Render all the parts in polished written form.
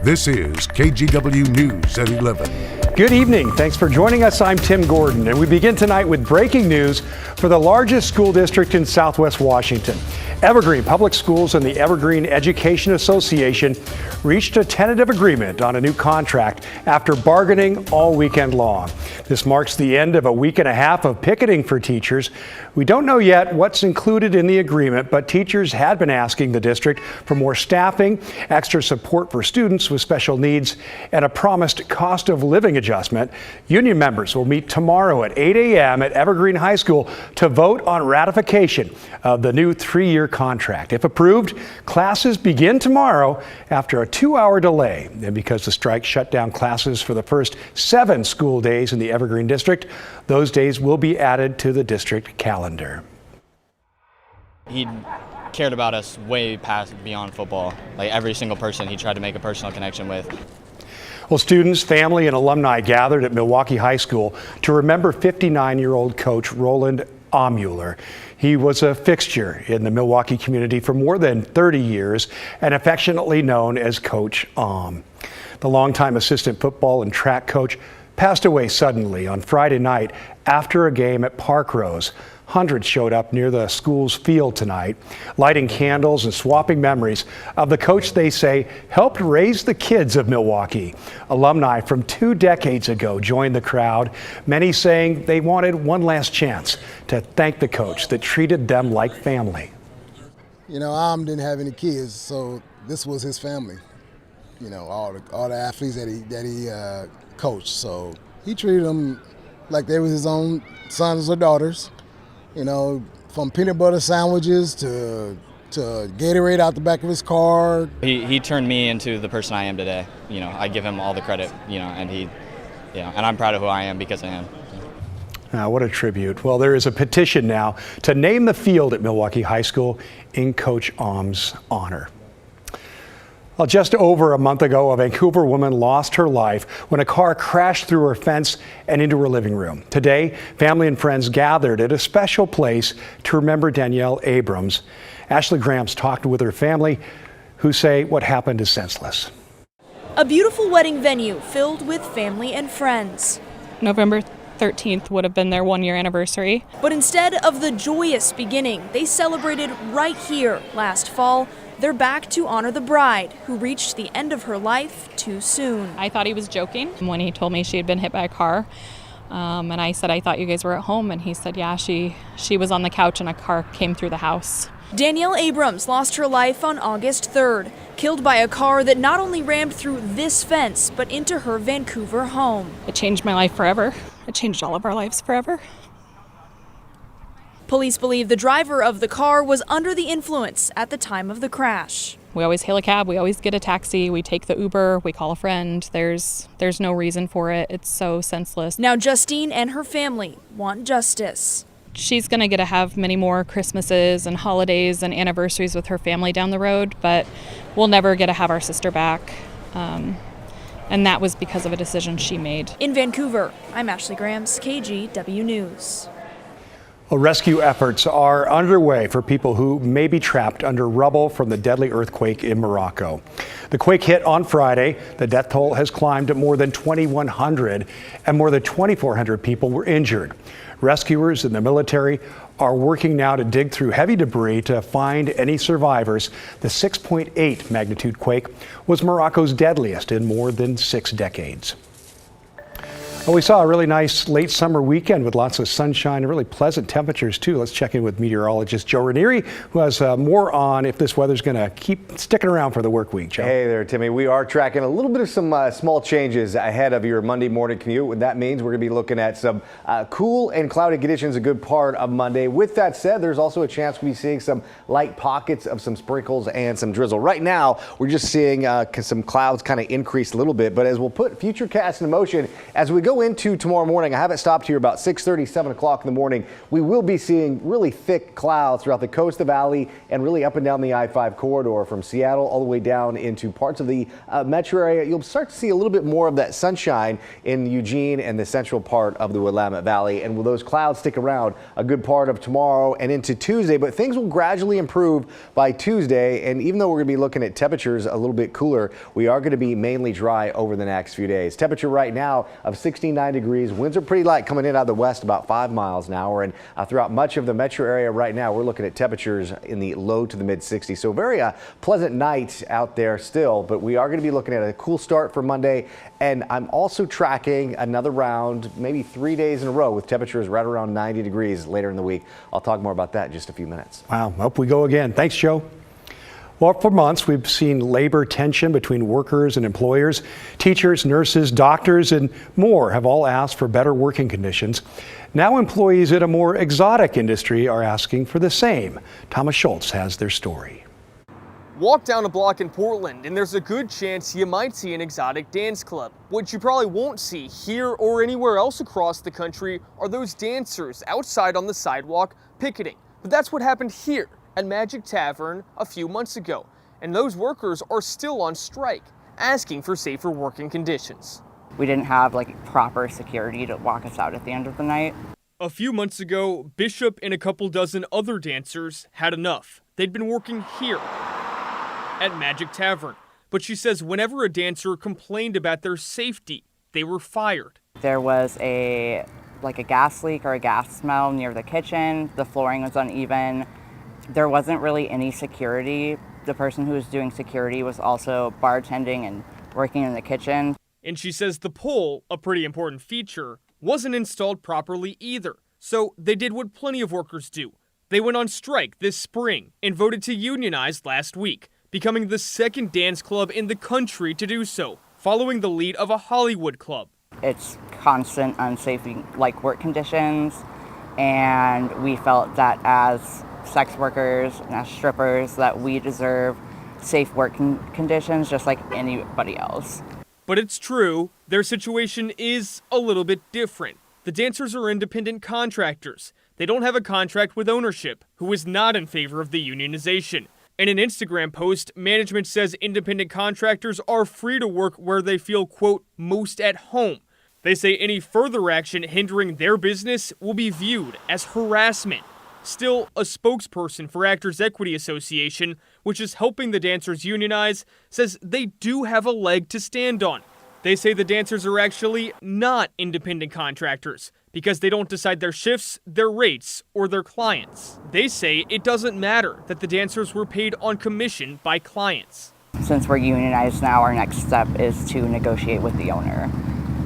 This is KGW News at 11. Good evening. Thanks for joining us. I'm Tim Gordon, and we begin tonight with breaking news for the largest school district in Southwest Washington. Evergreen Public Schools and the Evergreen Education Association reached a tentative agreement on a new contract after bargaining all weekend long. This marks the end of a week and a half of picketing for teachers. We don't know yet what's included in the agreement, but teachers had been asking the district for more staffing, extra support for students with special needs, and a promised cost of living adjustment. Union members will meet tomorrow at 8 a.m. at Evergreen High School to vote on ratification of the new 3-year contract. If approved, classes begin tomorrow after a 2-hour delay. And because the strike shut down classes for the first 7 school days in the Evergreen district, those days will be added to the district calendar. He cared about us way past beyond football. Like every single person he tried to make a personal connection with. Well, students, family, and alumni gathered at Milwaukee High School to remember 59-year-old coach Roland Omular. He was a fixture in the Milwaukee community for more than 30 years and affectionately known as Coach Om. The longtime assistant football and track coach passed away suddenly on Friday night after a game at Park Rose. Hundreds showed up near the school's field tonight, lighting candles and swapping memories of the coach they say helped raise the kids of Milwaukee. Alumni from 2 decades ago joined the crowd, many saying they wanted one last chance to thank the coach that treated them like family. You know, didn't have any kids, so this was his family. You know, all the athletes that he coached, so he treated them like they were his own sons or daughters. You know, from peanut butter sandwiches to Gatorade out the back of his car. He turned me into the person I am today. You know, I give him all the credit, and I'm proud of who I am because of him. What a tribute. Well, there is a petition now to name the field at Milwaukee High School in Coach Om's honor. Well, just over a month ago, a Vancouver woman lost her life when a car crashed through her fence and into her living room. Today, family and friends gathered at a special place to remember Danielle Abrams. Ashley Grams talked with her family, who say what happened is senseless. A beautiful wedding venue filled with family and friends. November 13th would have been their 1-year anniversary. But instead of the joyous beginning they celebrated right here last fall, they're back to honor the bride who reached the end of her life too soon. I thought he was joking when he told me she had been hit by a car. And I said, I thought you guys were at home. And he said, yeah, she was on the couch and a car came through the house. Danielle Abrams lost her life on August 3rd, killed by a car that not only rammed through this fence, but into her Vancouver home. It changed my life forever. It changed all of our lives forever. Police believe the driver of the car was under the influence at the time of the crash. We always hail a cab, we always get a taxi, we take the Uber, we call a friend. There's no reason for it. It's so senseless. Now Justine and her family want justice. She's going to get to have many more Christmases and holidays and anniversaries with her family down the road, but we'll never get to have our sister back. And that was because of a decision she made. In Vancouver, I'm Ashley Grams, KGW News. Well, rescue efforts are underway for people who may be trapped under rubble from the deadly earthquake in Morocco. The quake hit on Friday. The death toll has climbed to more than 2,100, and more than 2,400 people were injured. Rescuers and the military are working now to dig through heavy debris to find any survivors. The 6.8 magnitude quake was Morocco's deadliest in more than 6 decades. Well, we saw a really nice late summer weekend with lots of sunshine and really pleasant temperatures too. Let's check in with meteorologist Joe Ranieri, who has more on if this weather's going to keep sticking around for the work week. Joe. Hey there, Timmy. We are tracking a little bit of some small changes ahead of your Monday morning commute. What that means, we're going to be looking at some cool and cloudy conditions a good part of Monday. With that said, there's also a chance we'll be seeing some light pockets of some sprinkles and some drizzle. Right now, we're just seeing some clouds kind of increase a little bit, but as we'll put future casts in motion as we go go into tomorrow morning, I have it stopped here about 6:30, 7 o'clock in the morning. We will be seeing really thick clouds throughout the coast, the valley, and really up and down the I-5 corridor from Seattle all the way down into parts of the metro area. You'll start to see a little bit more of that sunshine in Eugene and the central part of the Willamette Valley. And will those clouds stick around a good part of tomorrow and into Tuesday? But things will gradually improve by Tuesday. And even though we're going to be looking at temperatures a little bit cooler, we are going to be mainly dry over the next few days. Temperature right now of 69 degrees. Winds are pretty light coming in out of the west, about 5 miles an hour. And throughout much of the metro area right now, we're looking at temperatures in the low to the mid 60s. So very pleasant night out there still, but we are going to be looking at a cool start for Monday. And I'm also tracking another round, maybe 3 days in a row with temperatures right around 90 degrees later in the week. I'll talk more about that in just a few minutes. Wow, up we go again. Thanks, Joe. Well, for months, we've seen labor tension between workers and employers. Teachers, nurses, doctors, and more have all asked for better working conditions. Now employees at a more exotic industry are asking for the same. Thomas Schultz has their story. Walk down a block in Portland and there's a good chance you might see an exotic dance club. What you probably won't see here or anywhere else across the country are those dancers outside on the sidewalk picketing. But that's what happened here at Magic Tavern a few months ago. And those workers are still on strike, asking for safer working conditions. We didn't have proper security to walk us out at the end of the night. A few months ago, Bishop and a couple dozen other dancers had enough. They'd been working here at Magic Tavern. But she says whenever a dancer complained about their safety, they were fired. There was a gas leak or a gas smell near the kitchen. The flooring was uneven. There wasn't really any security. The person who was doing security was also bartending and working in the kitchen. And she says the pole, a pretty important feature, wasn't installed properly either. So they did what plenty of workers do. They went on strike this spring and voted to unionize last week, becoming the second dance club in the country to do so, following the lead of a Hollywood club. It's constant unsafe work conditions, and we felt that as sex workers and as strippers that we deserve safe working conditions just like anybody else. But it's true, their situation is a little bit different. The dancers are independent contractors. They don't have a contract with ownership, who is not in favor of the unionization. In an Instagram post, management says independent contractors are free to work where they feel, quote, most at home. They say any further action hindering their business will be viewed as harassment. Still, a spokesperson for Actors Equity Association, which is helping the dancers unionize, says they do have a leg to stand on. They say the dancers are actually not independent contractors because they don't decide their shifts, their rates, or their clients. They say it doesn't matter that the dancers were paid on commission by clients. Since we're unionized now, our next step is to negotiate with the owner.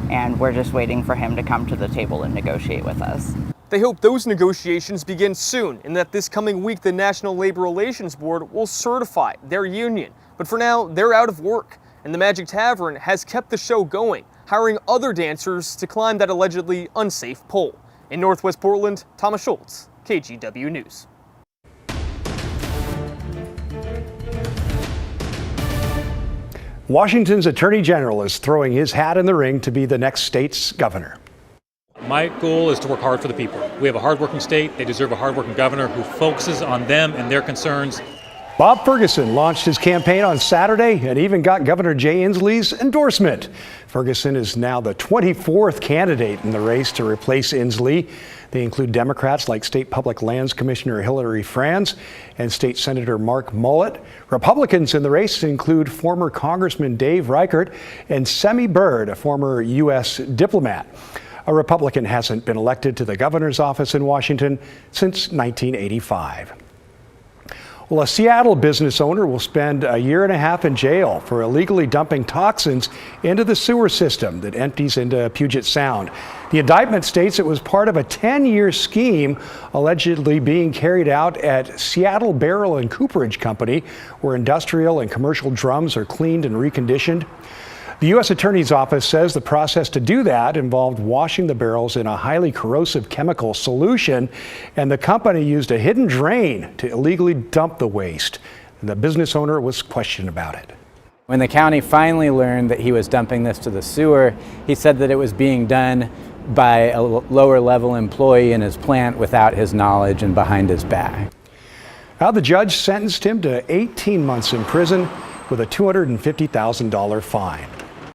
And we're just waiting for him to come to the table and negotiate with us. They hope those negotiations begin soon and that this coming week the National Labor Relations Board will certify their union. But for now, they're out of work. And the Magic Tavern has kept the show going, hiring other dancers to climb that allegedly unsafe pole. In Northwest Portland, Thomas Schultz, KGW News. Washington's Attorney General is throwing his hat in the ring to be the next state's governor. My goal is to work hard for the people. We have a hardworking state. They deserve a hardworking governor who focuses on them and their concerns. Bob Ferguson launched his campaign on Saturday and even got Governor Jay Inslee's endorsement. Ferguson is now the 24th candidate in the race to replace Inslee. They include Democrats like State Public Lands Commissioner Hillary Franz and State Senator Mark Mullet. Republicans in the race include former Congressman Dave Reichert and Semi Bird, a former U.S. diplomat. A Republican hasn't been elected to the governor's office in Washington since 1985. Well, a Seattle business owner will spend a year and a half in jail for illegally dumping toxins into the sewer system that empties into Puget Sound. The indictment states it was part of a 10-year scheme allegedly being carried out at Seattle Barrel and Cooperage Company, where industrial and commercial drums are cleaned and reconditioned. The U.S. Attorney's Office says the process to do that involved washing the barrels in a highly corrosive chemical solution, and the company used a hidden drain to illegally dump the waste. And the business owner was questioned about it. When the county finally learned that he was dumping this to the sewer, he said that it was being done by a lower level employee in his plant without his knowledge and behind his back. Now the judge sentenced him to 18 months in prison with a $250,000 fine.